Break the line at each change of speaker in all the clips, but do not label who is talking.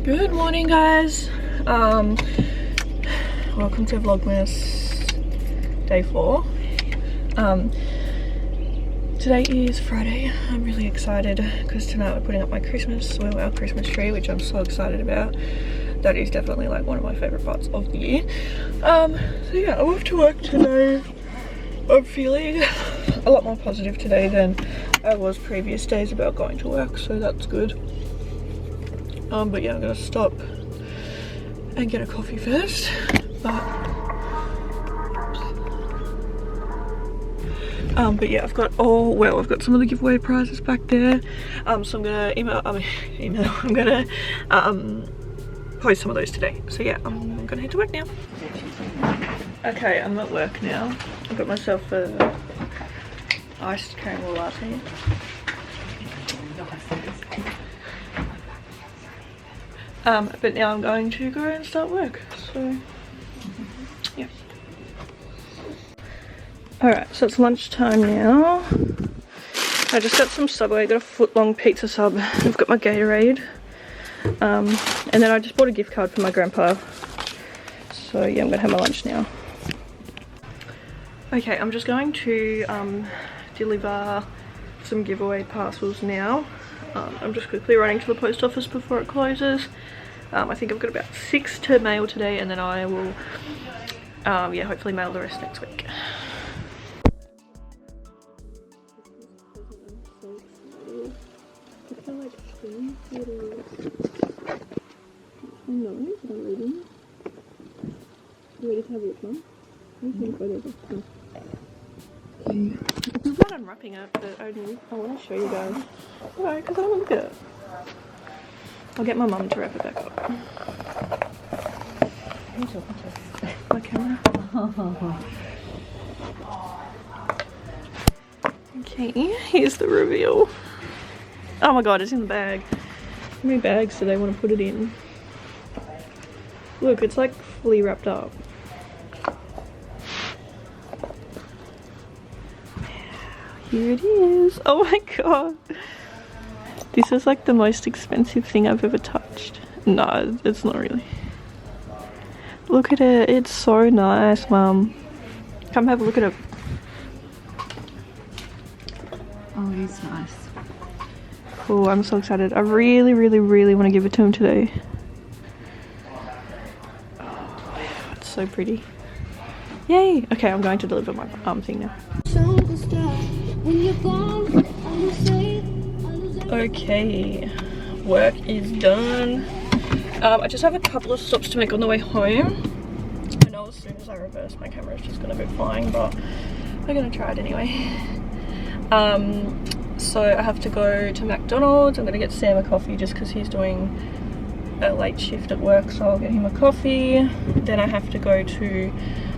Good morning, guys. Welcome to Vlogmas day 4. Today is Friday. I'm really excited because tonight we're putting up our Christmas tree, which I'm so excited about. That is definitely like one of my favorite parts of the year. So yeah, I'm off to work today. I'm feeling a lot more positive today than I was previous days about going to work, so that's good. But yeah, I'm gonna stop and get a coffee first. But yeah, I've got some of the giveaway prizes back there. So I'm gonna I'm gonna post some of those today. So yeah, I'm gonna head to work now. Okay, I'm at work now. I got myself a iced caramel latte. But now I'm going to go and start work, so yeah. Alright, so it's lunchtime now. I just got some Subway, I got a foot-long pizza sub. I've got my Gatorade. And then I just bought a gift card for my grandpa. So yeah, I'm gonna have my lunch now. Okay, I'm just going to deliver some giveaway parcels now. I'm just quickly running to the post office before it closes. I think I've got about 6 to mail today, and then I will yeah, hopefully mail the rest next week. No, it's not reading. You ready to have a look, Mum? I'm not unwrapping it, but I want to show you guys. Alright, because I want to look at it. I'll get my mum to wrap it back up. My camera. Okay, here's the reveal. Oh my god, it's in the bag. How many bags do they want to put it in? Look, it's like fully wrapped up. Here it is. Oh my god. This is like the most expensive thing I've ever touched. No, it's not really. Look at it. It's so nice, Mum. Come have a look at it.
Oh, it's nice.
Cool, I'm so excited. I really want to give it to him today. Oh, it's so pretty. Yay! Okay, I'm going to deliver my thing now. Okay, work is done. I just have a couple of stops to make on the way home. I know as soon as I reverse my camera it's just gonna go flying, but we're gonna try it anyway. So I have to go to McDonald's. I'm gonna get Sam a coffee just because he's doing a late shift at work, so I'll get him a coffee. Then I have to go to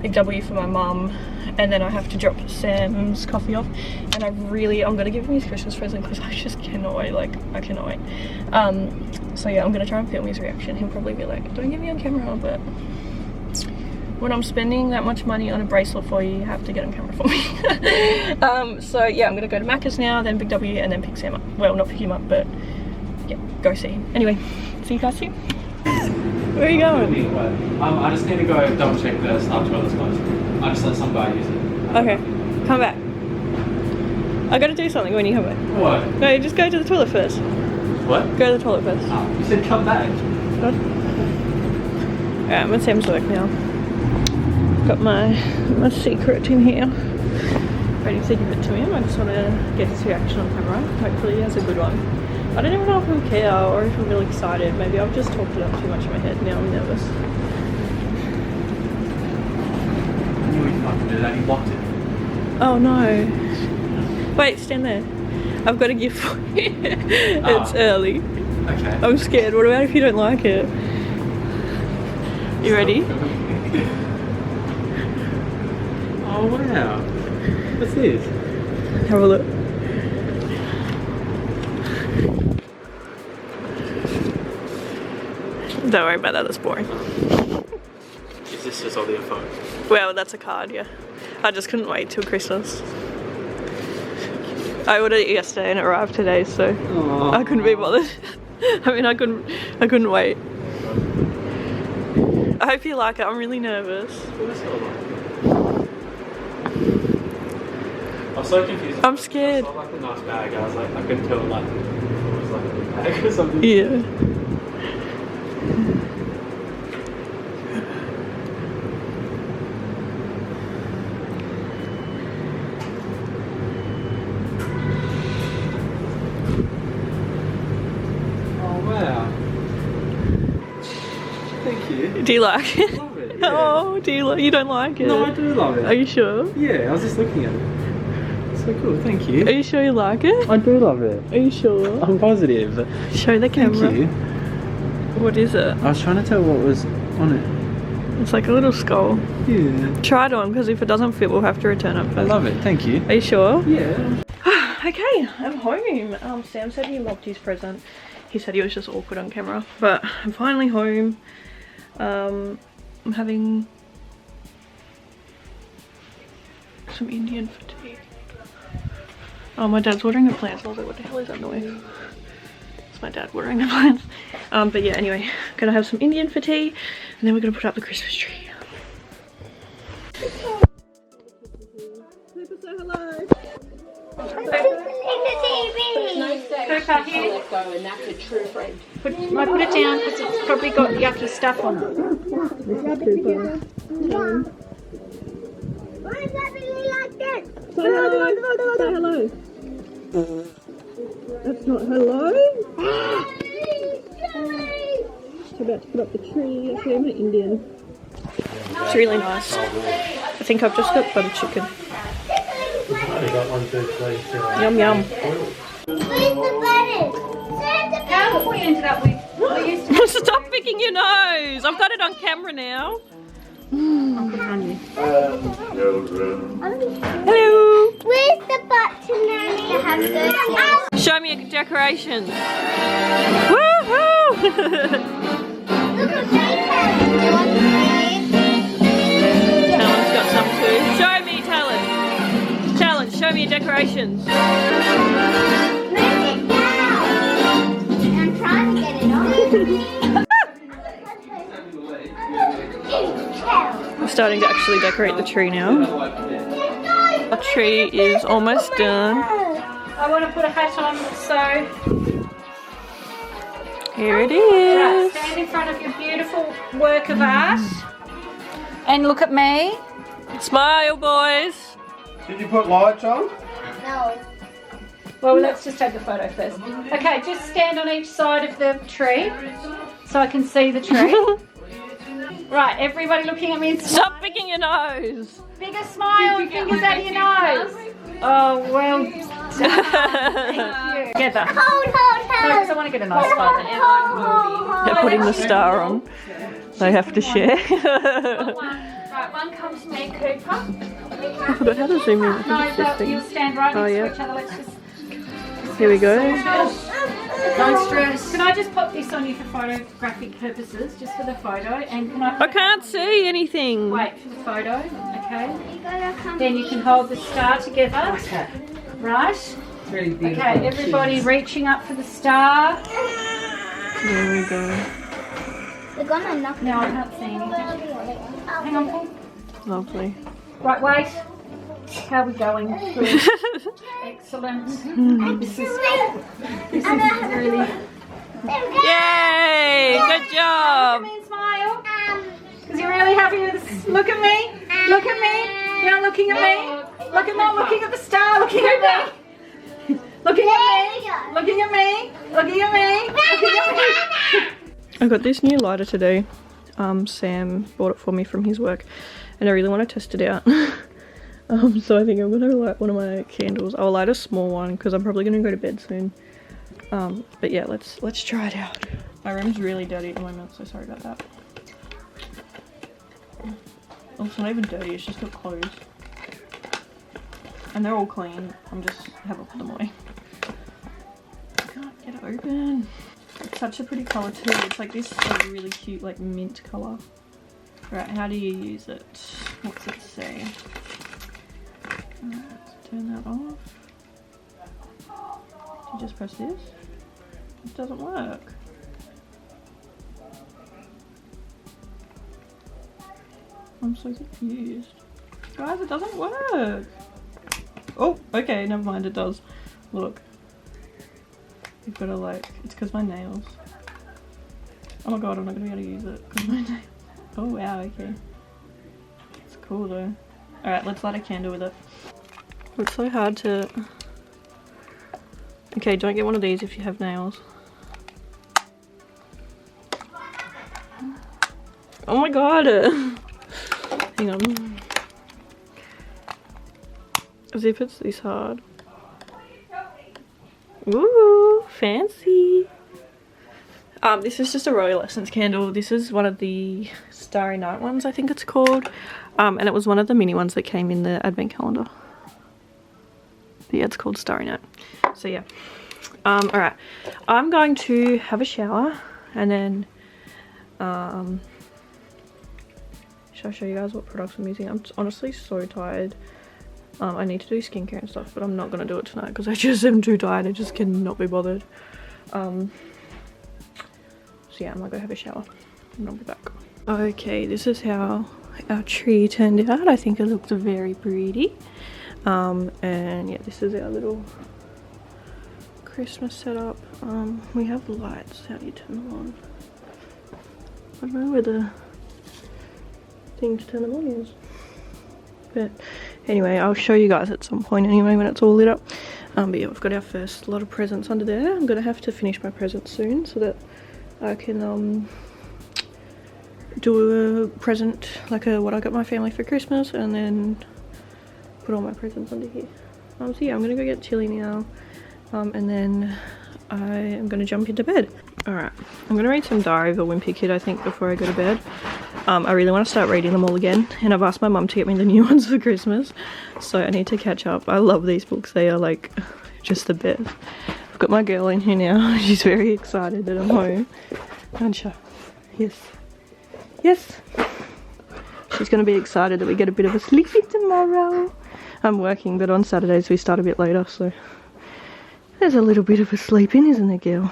Big W for my mum, and then I have to drop Sam's coffee off. And I'm gonna give him his Christmas present because I just cannot wait. Like, I cannot wait. So yeah, I'm gonna try and film his reaction. He'll probably be like, don't get me on camera, but when I'm spending that much money on a bracelet for you, you have to get on camera for me. So yeah, I'm gonna go to Macca's now, then Big W, and then pick Sam up. Well, not pick him up, but yeah, go see him. Anyway, see you guys soon. Where are you going?
I just need to go double check the staff toilet's closed. I just let some guy use it.
Okay, come back. I gotta do something when you come back.
What?
No, just go to the toilet first.
What?
Go to the toilet first.
Oh, you said come back.
Alright, I'm at Sam's work now. Got my secret in here. Ready to give it to him. I just want to get his reaction on camera. Hopefully he has a good one. I don't even know if I'm care or if I'm really excited. Maybe I've just talked it up too much in my head. Now I'm nervous.
I knew he'd fucking do that. He blocked it.
Oh no. Wait, stand there. I've got a gift for you. It's early.
Okay.
I'm scared. What about if you don't like it? You ready?
Oh wow. What's this?
Have a look. Don't worry about that, that's boring.
Is this just all your phone?
Well, that's a card, yeah. I just couldn't wait till Christmas. I ordered it yesterday and it arrived today, so I couldn't be bothered. I mean, I couldn't wait. I hope you like it. I'm really nervous.
What is it all like? I was so confused.
I'm scared.
I saw like a nice bag. I was like, I couldn't tell like it was like a bag or something.
Yeah.
Oh wow. Thank you.
Do you like it?
Love it. Yeah.
Oh, do you like? You don't like it?
No, I do love it.
Are you sure?
Yeah, I was just looking at it. So cool, thank you.
Are you sure you like it?
I do love it.
Are you sure?
I'm positive.
Show the
Thank
camera.
you.
What is it?
I was trying to tell what was on it.
It's like a little skull.
Yeah.
Try it on, because if it doesn't fit, we'll have to return it.
I love it, thank you.
Are you sure?
Yeah.
Okay, I'm home. Sam said he locked his present. He said he was just awkward on camera, but I'm finally home. I'm having some Indian for tea. Oh, my dad's watering the plants. I was like, what the hell is that noise? It's my dad watering the plants. But yeah, anyway, gonna have some Indian for tea, and then we're gonna put up the Christmas tree. Pippa, say hello.
Cooper, here. Let go, and that's a true friend. Put it down because it's probably got yucky stuff on it.
Why is that really like this?
Say hello. Say hello. That's not hello. She's about to put up the tree. Actually, I'm an Indian. It's really nice. I think I've just got butter chicken. Yum yum.
Where's the button?
How have we ended up with? We used to.
Stop picking your nose. I've got it on camera now. Hello.
Where's the button, Nanny? I have to
Show me your decorations. Woohoo!
Look at
Talon's got some too. Show me, Talon. Talon, show me your decorations.
Move it down. I'm trying to get it on.
I'm starting to actually decorate the tree now. Our tree is almost done.
I want to put a hat on, so
Here it
right,
is.
stand in front of your beautiful work of art and look at me.
Smile, boys.
Did you put lights on?
No.
Well, let's just take the photo first. Okay, just stand on each side of the tree so I can see the tree. Right, everybody looking at me and smile.
Stop picking your nose.
Bigger smile and fingers out of your nose. Oh, well done. Thank you. Together.
Hold.
Because I want to get a nice photo.
They're putting the star on. They have to share.
Right, one comes to me, Cooper.
I forgot how to zoom in. I think
No,
it's this
but
thing.
you'll stand right next
Oh, yeah.
to each other. Let's just.
Here we go.
Don't stress. Can I just pop this on you for photographic purposes, just for the photo? And can I?
I can't see anything.
Wait for the photo, okay?
You gotta come.
Then you can hold the star together. Right? Okay, everybody reaching up for the star.
There we go.
We're gonna knock
No, I can't see anything. Hang on, Paul.
Lovely.
Right, wait. How are we going? Good. Excellent. This is really.
Yay! Good
Look
job.
at me and smile. Because you're really happy with this. Look at me. Look at me. You're not looking at me. Look at me. Looking at the star. Looking at me. Looking at me. Looking at me. Looking at me. Looking at me.
I got this new lighter today. Sam bought it for me from his work, and I really want to test it out. So I think I'm gonna light one of my candles. I'll light a small one because I'm probably gonna go to bed soon. But yeah, let's try it out. My room's really dirty at the moment, so sorry about that. Oh, it's not even dirty, it's just got clothes. And they're all clean. I'm just haven't put them away. I can't get it open. It's such a pretty colour too. It's like this like really cute like mint colour. Right, how do you use it? What's it say? Alright, let's turn that off. Do you just press this? It doesn't work. I'm so confused. Guys, it doesn't work. Oh, okay, never mind, it does. Look. You've got to like, it's because my nails. Oh my god, I'm not going to be able to use it because my nails. Oh wow, okay. It's cool though. Alright, let's light a candle with it. It's so hard to... Okay, don't get one of these if you have nails. Oh my god! Hang on. As if it's this hard. Ooh, fancy! This is just a Royal Essence candle. This is one of the Starry Night ones, I think it's called. And it was one of the mini ones that came in the advent calendar. But yeah, it's called Starry Night. So yeah. Alright. I'm going to have a shower and then should I show you guys what products I'm using? I'm honestly so tired. I need to do skincare and stuff, but I'm not gonna do it tonight because I just am too tired. I just cannot be bothered. So yeah, I'm gonna go have a shower and I'll be back. Okay, this is how our tree turned out. I think it looks very pretty. And yeah, this is our little Christmas setup. We have lights. How do you turn them on? I don't know where the thing to turn them on is. But anyway, I'll show you guys at some point anyway when it's all lit up. But yeah, we've got our first lot of presents under there. I'm gonna have to finish my presents soon so that I can do a present like what I got my family for Christmas and then put all my presents under here. So yeah, I'm gonna go get chilly now. And then I am gonna jump into bed. Alright, I'm gonna read some Diary of a Wimpy Kid I think before I go to bed. I really want to start reading them all again, and I've asked my mum to get me the new ones for Christmas, so I need to catch up. I love these books, they are like just the best. I've got my girl in here now. She's very excited that I'm home. Aren't you? Yes. Yes. She's gonna be excited that we get a bit of a sleepy tomorrow. I'm working, but on Saturdays we start a bit later, so there's a little bit of a sleep in, isn't there, girl?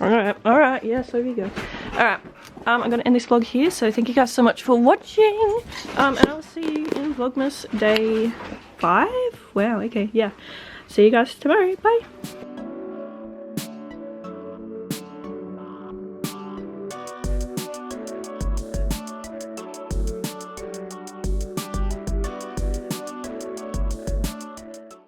Alright, yeah, so we go. Alright, I'm gonna end this vlog here, so thank you guys so much for watching. And I'll see you in Vlogmas day 5. Wow, okay, yeah. See you guys tomorrow. Bye.